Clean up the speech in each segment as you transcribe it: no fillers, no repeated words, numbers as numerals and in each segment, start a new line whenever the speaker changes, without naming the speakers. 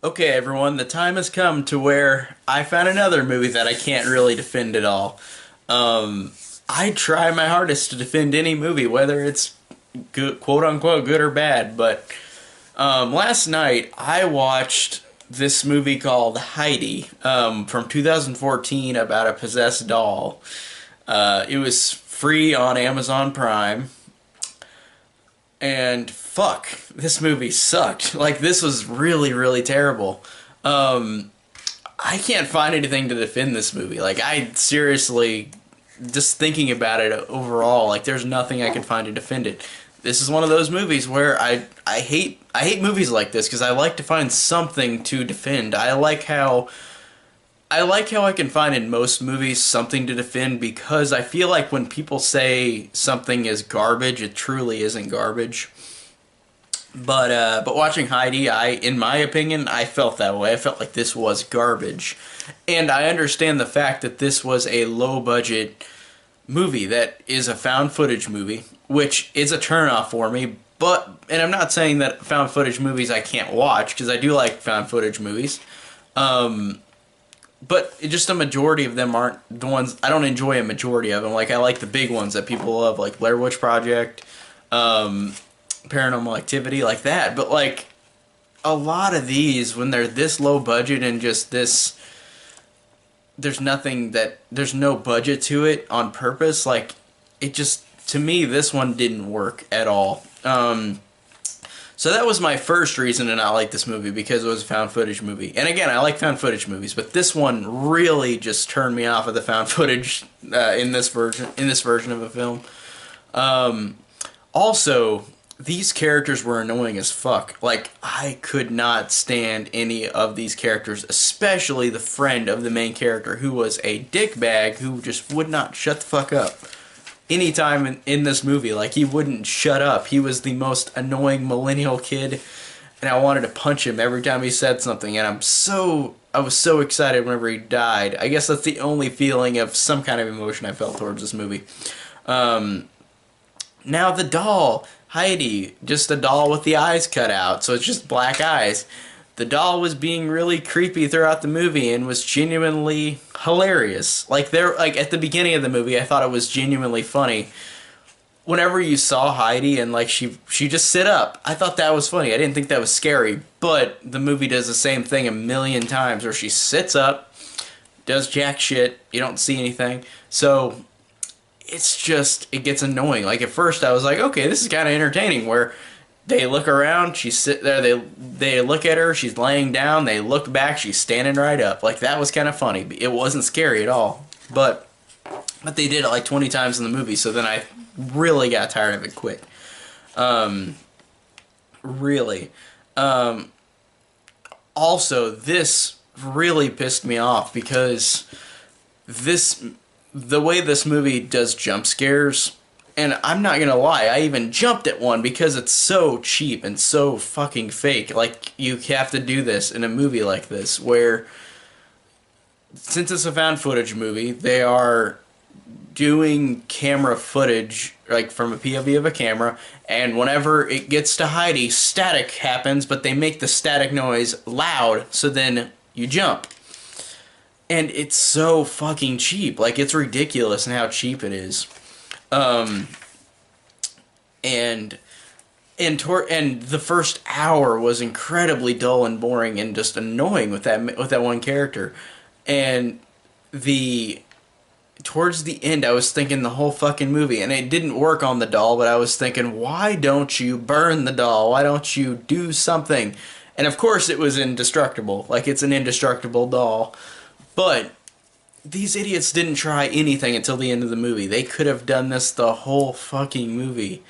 Okay, everyone, the time has come to where I found another movie that I can't really defend at all. Um, I try my hardest to defend any movie, whether it's good, quote unquote, good or bad. But last night I watched this movie called Heidi from 2014 about a possessed doll. It was free on Amazon Prime. And fuck, this movie sucked. Like, this was really, really terrible. I can't find anything to defend this movie. Like, I seriously, just thinking about it overall, like, there's nothing I can find to defend it. This is one of those movies where I hate movies like this because I like to find something to defend. I like how I can find in most movies something to defend because I feel like when people say something is garbage, it truly isn't garbage. But watching Heidi, in my opinion, I felt that way. I felt like this was garbage, and I understand the fact that this was a low budget movie that is a found footage movie, which is a turnoff for me. And I'm not saying that found footage movies I can't watch because I do like found footage movies. But just a majority of them aren't the ones I don't enjoy. A majority of them, like I like the big ones that people love, like Blair Witch Project, um, Paranormal Activity, like that. But like a lot of these, when they're this low budget and just this, there's no budget to it on purpose. Like it just to me, this one didn't work at all. So that was my first reason to not like this movie because it was a found footage movie. And again, I like found footage movies, but this one really just turned me off of the found footage in this version of a film. Also, these characters were annoying as fuck. Like I could not stand any of these characters, especially the friend of the main character who was a dickbag who just would not shut the fuck up anytime in this movie. Like, he wouldn't shut up. He was the most annoying millennial kid, and I wanted to punch him every time he said something. And I was so excited whenever he died. I guess that's the only feeling of some kind of emotion I felt towards this movie. Um, Now the doll, Heidi, just a doll with the eyes cut out, so it's just black eyes. The doll was being really creepy throughout the movie and was genuinely hilarious. Like at the beginning of the movie, I thought it was genuinely funny. Whenever you saw Heidi and like she just sit up, I thought that was funny. I didn't think that was scary, but the movie does the same thing a million times where she sits up, does jack shit, you don't see anything. So it gets annoying. Like at first I was like, okay, this is kind of entertaining where they look around, she's sit there, they look at her, she's laying down, they look back, she's standing right up. Like that was kind of funny. It wasn't scary at all. But they did it like 20 times in the movie, so then I really got tired of it quick. Um really. Um Also, this really pissed me off because this the way this movie does jump scares, and I'm not gonna lie, I even jumped at one because it's so cheap and so fucking fake. Like, you have to do this in a movie like this where, since it's a found footage movie, they are doing camera footage, like from a POV of a camera, and whenever it gets to Heidi, static happens, but they make the static noise loud, so then you jump. And it's so fucking cheap. Like, it's ridiculous in how cheap it is. Um, and and the first hour was incredibly dull and boring and just annoying with that one character. And the towards the end, I was thinking the whole fucking movie, and it didn't work on the doll, but I was thinking, why don't you burn the doll? Why don't you do something? And of course, it was indestructible. Like, it's an indestructible doll. But these idiots didn't try anything until the end of the movie. They could have done this the whole fucking movie.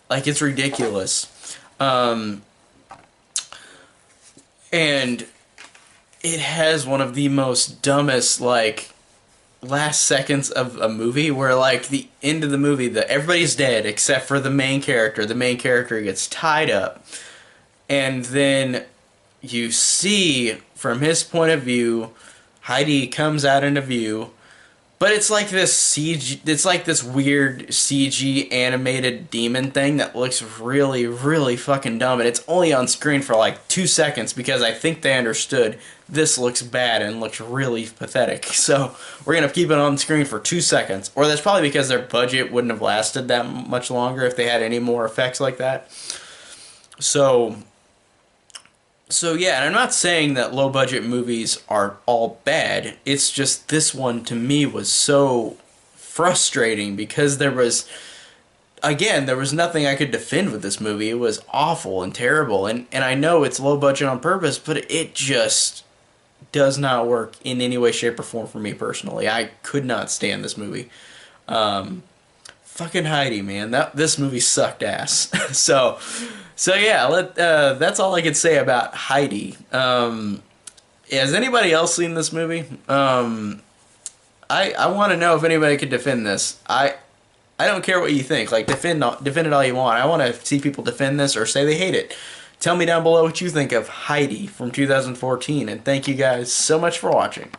Like, it's ridiculous. Um, and it has one of the most dumbest, like, last seconds of a movie where, like, the end of the movie, everybody's dead except for the main character. The main character gets tied up. And then you see, from his point of view, Heidi comes out into view, But it's like this CG, it's like this weird CG animated demon thing that looks really, really fucking dumb, and it's only on screen for like 2 seconds because I think they understood this looks bad and looks really pathetic. So we're gonna keep it on screen for 2 seconds, or that's probably because their budget wouldn't have lasted that much longer if they had any more effects like that. So yeah, and I'm not saying that low budget movies are all bad. It's just this one to me was so frustrating because there was nothing I could defend with this movie. It was awful and terrible, and I know it's low budget on purpose, but it just does not work in any way, shape, or form for me personally. I could not stand this movie. Fucking Heidi, man. This movie sucked ass. So yeah, that's all I could say about Heidi. Has anybody else seen this movie? I want to know if anybody could defend this. I don't care what you think. Like, defend it all you want. I want to see people defend this or say they hate it. Tell me down below what you think of Heidi from 2014, and thank you guys so much for watching.